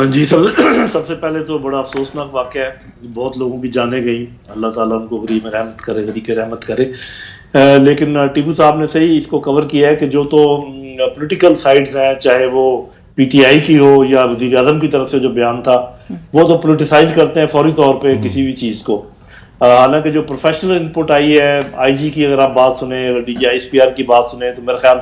جی سب سے پہلے تو بڑا افسوسناک واقعہ ہے، بہت لوگوں کی جانیں گئیں، اللہ تعالیٰ ان کو غریب رحمت کرے، غریق رحمت کرے۔ لیکن ٹیپو صاحب نے صحیح اس کو کور کیا ہے کہ جو تو پولیٹیکل سائڈز ہیں، چاہے وہ پی ٹی آئی کی ہو یا وزیر اعظم کی طرف سے جو بیان تھا، وہ تو پولیٹیسائز کرتے ہیں فوری طور پہ کسی بھی چیز کو۔ حالانکہ جو پروفیشنل انپٹ آئی ہے آئی جی کی، اگر آپ بات سنیں، D G I S P R کی بات سنیں، تو میرا خیال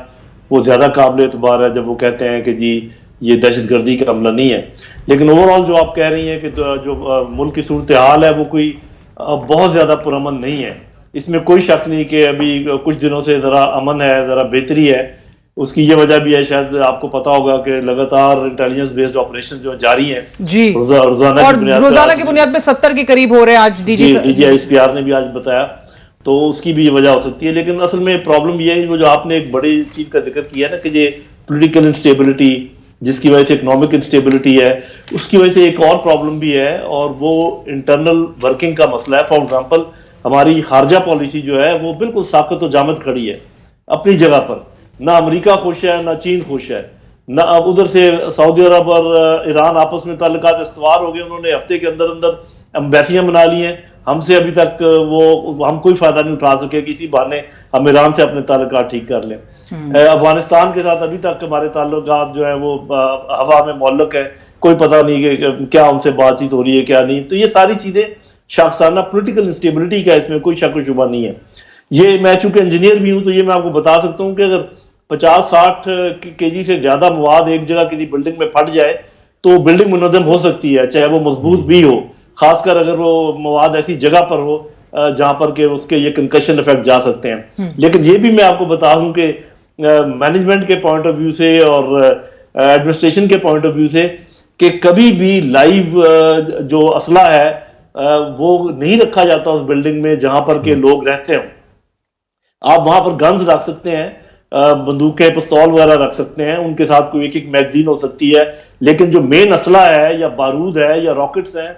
وہ زیادہ قابل اعتبار ہے جب وہ کہتے ہیں کہ جی یہ دہشت گردی کا حملہ نہیں ہے۔ لیکن اوور آل جو آپ کہہ رہی ہیں کہ جو ملک کی صورتحال ہے وہ کوئی بہت زیادہ پرامن نہیں ہے، اس میں کوئی شک نہیں کہ ابھی کچھ دنوں سے ذرا امن ہے، ذرا بہتری ہے۔ اس کی یہ وجہ بھی ہے، شاید آپ کو پتا ہوگا کہ لگاتار انٹیلیجنس بیسڈ آپریشن جو جاری ہیں جی، روزانہ کی بنیاد پہ 70 کے قریب ہو رہے ہیں آج D G I S P R نے بھی آج بتایا، تو اس کی بھی یہ وجہ ہو سکتی ہے۔ لیکن اصل میں پرابلم یہ ہے، وہ جو آپ نے ایک بڑی چیز کا ذکر کیا نا کہ یہ پولیٹیکل انسٹیبلٹی، جس کی وجہ سے اکنامک انسٹیبلٹی ہے، اس کی وجہ سے ایک اور پرابلم بھی ہے، اور وہ انٹرنل ورکنگ کا مسئلہ ہے۔ فار ایگزامپل ہماری خارجہ پالیسی جو ہے وہ بالکل ساکت و جامد کھڑی ہے اپنی جگہ پر، نہ امریکہ خوش ہے نہ چین خوش ہے، نہ اب ادھر سے سعودی عرب اور ایران آپس میں تعلقات استوار ہو گئے، انہوں نے ہفتے کے اندر اندر امبیسیاں بنا لی ہیں، ہم سے ابھی تک ہم کوئی فائدہ نہیں اٹھا سکے، کسی بہانے ہم ایران سے اپنے تعلقات ٹھیک کر لیں۔ افغانستان کے ساتھ ابھی تک ہمارے تعلقات جو ہیں وہ ہوا میں معلق ہیں، کوئی پتہ نہیں کہ کیا ان سے بات چیت ہو رہی ہے کیا نہیں۔ تو یہ ساری چیزیں شاخسانہ پولیٹیکل انسٹیبلٹی کا، اس میں کوئی شک و شبہ نہیں ہے۔ یہ میں چونکہ انجینئر بھی ہوں تو یہ میں آپ کو بتا سکتا ہوں کہ اگر 50-60 کے جی سے زیادہ مواد ایک جگہ کسی بلڈنگ میں پھٹ جائے تو بلڈنگ منہدم ہو سکتی ہے، چاہے وہ مضبوط بھی ہو، خاص کر اگر وہ مواد ایسی جگہ پر ہو جہاں پر کہ اس کے یہ کنکشن افیکٹ جا سکتے ہیں۔ لیکن یہ بھی میں آپ کو بتا دوں کہ مینجمنٹ کے پوائنٹ آف ویو سے اور ایڈمنسٹریشن کے پوائنٹ آف ویو سے کہ کبھی بھی لائیو جو اسلحہ ہے وہ نہیں رکھا جاتا اس بلڈنگ میں جہاں پر کہ لوگ رہتے ہوں۔ آپ وہاں پر گنز رکھ سکتے ہیں، بندوقیں پستول وغیرہ رکھ سکتے ہیں، ان کے ساتھ کوئی ایک میگزین ہو سکتی ہے، لیکن جو مین اسلحہ ہے یا بارود ہے یا راکٹس ہیں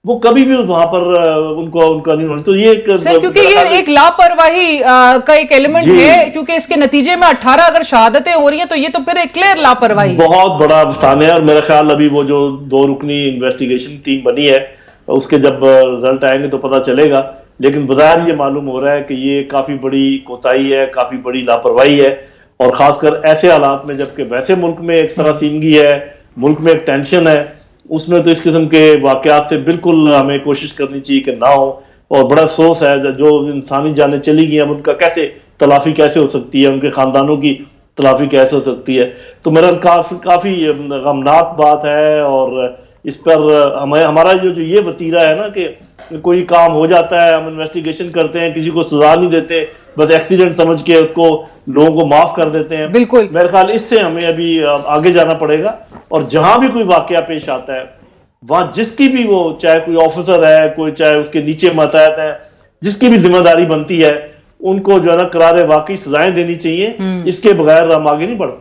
وہ کبھی بھی وہاں پر ان کا نہیں ہونا۔ تو یہ کیونکہ یہ ایک لاپرواہی کا ایک ایلیمنٹ ہے، کیونکہ اس کے نتیجے میں 18 اگر شہادتیں ہو رہی ہیں تو یہ تو پھر ایک کلیئر لاپرواہی، بہت بڑا افسانہ ہے۔ اور میرا خیال ابھی وہ جو 2 رکنی انویسٹیگیشن ٹیم بنی ہے اس کے جب رزلٹ آئیں گے تو پتہ چلے گا، لیکن بظاہر یہ معلوم ہو رہا ہے کہ یہ کافی بڑی کوتاہی ہے، کافی بڑی لاپرواہی ہے، اور خاص کر ایسے حالات میں جبکہ ویسے ملک میں ایک سراسیمگی ہے، ملک میں ایک ٹینشن ہے، اس میں تو اس قسم کے واقعات سے بالکل ہمیں کوشش کرنی چاہیے کہ نہ ہو۔ اور بڑا افسوس ہے جو انسانی جانیں چلی گئی ہیں ان کا تلافی کیسے ہو سکتی ہے، ان کے خاندانوں کی تلافی کیسے ہو سکتی ہے۔ تو میرا کافی غمناک بات ہے، اور اس پر ہمارا جو یہ وتیرہ ہے نا کہ کوئی کام ہو جاتا ہے، ہم انویسٹیگیشن کرتے ہیں، کسی کو سزا نہیں دیتے، بس ایکسیڈنٹ سمجھ کے اس کو لوگوں کو معاف کر دیتے ہیں۔ بالکل میرے خیال اس سے ہمیں ابھی آگے جانا پڑے گا، اور جہاں بھی کوئی واقعہ پیش آتا ہے وہاں جس کی بھی وہ، چاہے کوئی آفیسر ہے، کوئی چاہے اس کے نیچے ماتحت ہیں، جس کی بھی ذمہ داری بنتی ہے ان کو جو ہے نا قرار واقعی سزائیں دینی چاہیے، اس کے بغیر ہم آگے نہیں بڑھ